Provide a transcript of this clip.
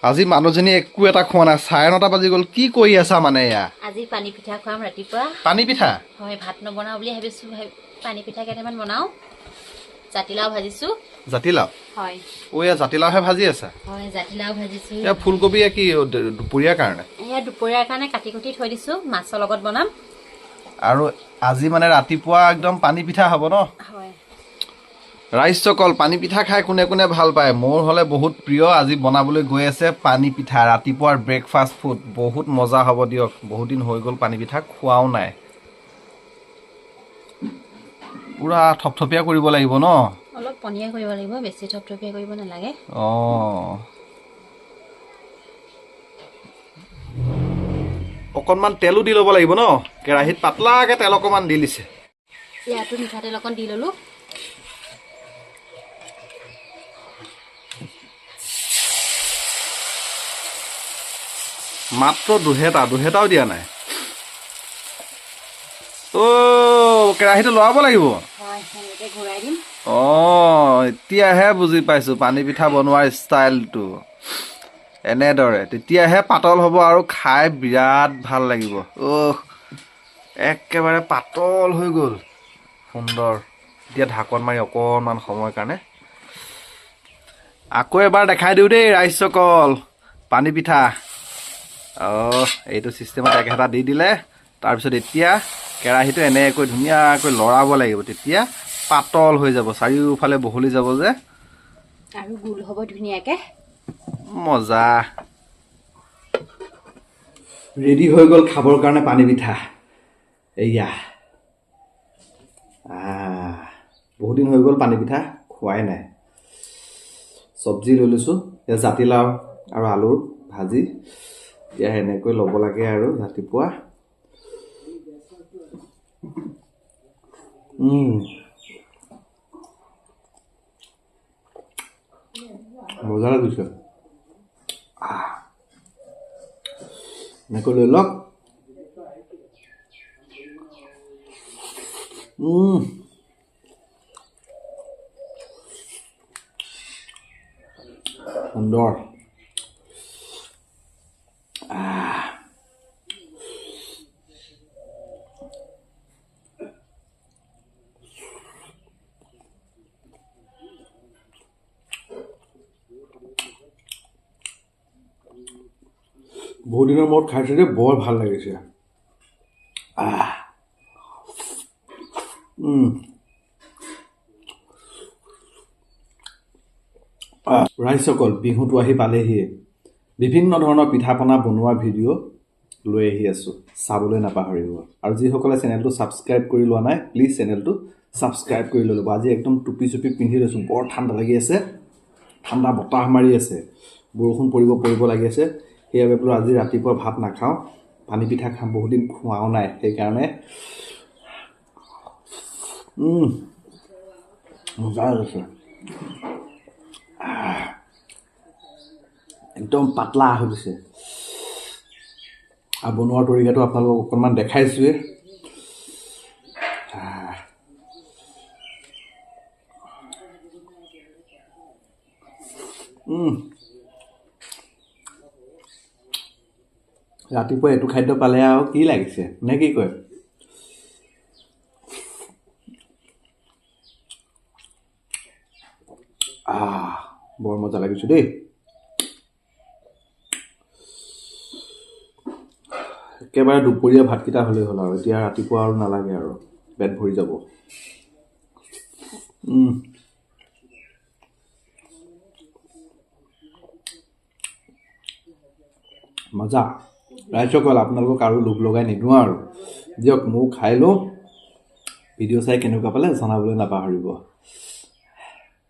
আজি মানুহজনী একো এটা খোৱা নাই 9:30 বাজি গ'ল কি কৰি আছা মানে এয়া আজি পানী পিঠা খুৱাম ৰাতিপুৱা পানী পিঠা হয় ভাত নবনাও বুলি ভাবিছো পানী পিঠা কেইটামান বনাও জাতিলাও ভাজিছো জাতিলাও হয় এয়া জাতিলাওহে ভাজি আছা হয় জাতিলাও ভাজিছো এয়া ফুলকবি কি দুপৰীয়াৰ কাৰণে এয়া দুপৰীয়াৰ কাৰণে কাটি কুটি থৈ দিছো মাছৰ লগত বনাম আৰু আজি মানে ৰাতিপুৱা একদম পানী পিঠা হ'ব ন হয় ৰাইজসকল পানী পিঠা খাই কোনে কোনে ভাল পায় মোৰ হলে বহুত প্ৰিয় আজি বনাবলৈ গৈ আছে পানী পিঠা ৰাতিপুৱাৰ ব্ৰেকফাষ্ট ফুড বহুত মজা হ'ব দিয়ক বহুত দিন হৈ গ'ল পানী পিঠা খোৱাও নাই পুৰা থপথপীয়া কৰিব লাগিব ন অলপ পনীয়া কৰিব লাগিব বেছি থপথপীয়া কৰিব নালাগে অকণমান তেলো দি ল'ব লাগিব ন কেৰাহীত পাতলাকে তেল অকণমান দি দিছে ইয়াতো মিঠাতেল অকণ দি ল'লো মাত্ৰ দুহেটাও দিয়া নাই কেৰাহীটো লৰাব লাগিব হয় এনেকৈ ঘূৰাই দিম এতিয়াহে বুজি পাইছো পানী পিঠা বনোৱাৰ ষ্টাইলটো এনেদৰে তেতিয়াহে পাতল হ'ব আৰু খাই বিৰাট ভাল লাগিব একেবাৰে পাতল হৈ গ'ল সুন্দৰ এতিয়া ঢাকন মাৰি অকণমান সময়ৰ কাৰণে আকৌ এবাৰ দেখাই দিওঁ দেই ৰাইজসকল পানী পিঠা এইটো চিষ্টেমত একেটা দি দিলে তাৰপিছত এতিয়া কেৰাহীটো এনেকৈ ধুনীয়াকৈ লৰাব লাগিব তেতিয়া পাতল হৈ যাব চাৰিওফালে বহলি যাব যে আৰু গুল হ'ব ধুনীয়াকৈ মজা ৰেডি হৈ গ'ল খাবৰ কাৰণে পানী পিঠা এয়া বহুত দিন হৈ গ'ল পানী পিঠা খোৱাই নাই চব্জি লৈ লৈছোঁ এতিয়া জাতিলাও আৰু আলুৰ ভাজি এতিয়া এনেকৈ ল'ব লাগে আৰু ৰাতিপুৱা মজা লাগিছে এনেকৈ লৈ লওক সুন্দৰ বহুত দিনৰ মূৰত খাইছোঁ যে বৰ ভাল লাগিছে ৰাইজসকল বিহুটো আহি পালেহিয়ে বিভিন্ন ধৰণৰ পিঠা পনা বনোৱা ভিডিঅ' লৈ আহি আছোঁ চাবলৈ নাপাহৰিব আৰু যিসকলে চেনেলটো ছাবস্ক্ৰাইব কৰি লোৱা নাই প্লিজ চেনেলটো ছাবস্ক্ৰাইব কৰি লৈ ল'ব আজি একদম টুপি চুপি পিন্ধি লৈছোঁ বৰ ঠাণ্ডা লাগি আছে ঠাণ্ডা বতাহ মাৰি আছে বৰষুণ পৰিব লাগি আছে সেইবাবে বোলো আজি ৰাতিপুৱা ভাত নাখাওঁ পানী পিঠা খাম বহুত দিন খোৱাও নাই সেইকাৰণে মজা আছে একদম পাতলা হৈ গৈছে আৰু বনোৱাৰ তৰিকাটো আপোনালোকক অকণমান দেখাইছোৱে ৰাতিপুৱা এইটো খাদ্য পালে আৰু কি লাগিছে নে কি কয় বৰ মজা লাগিছে দেই একেবাৰে দুপৰীয়া ভাতকেইটা হ'লেই হ'ল আৰু এতিয়া ৰাতিপুৱা আৰু নালাগে আৰু পেট ভৰি যাব মজা ৰাইজসকল আপোনালোকক আৰু লোভ লগাই নিদিওঁ আৰু দিয়ক ময়ো খাই লওঁ ভিডিঅ' চাই কেনেকুৱা পালে জনাবলৈ নাপাহৰিব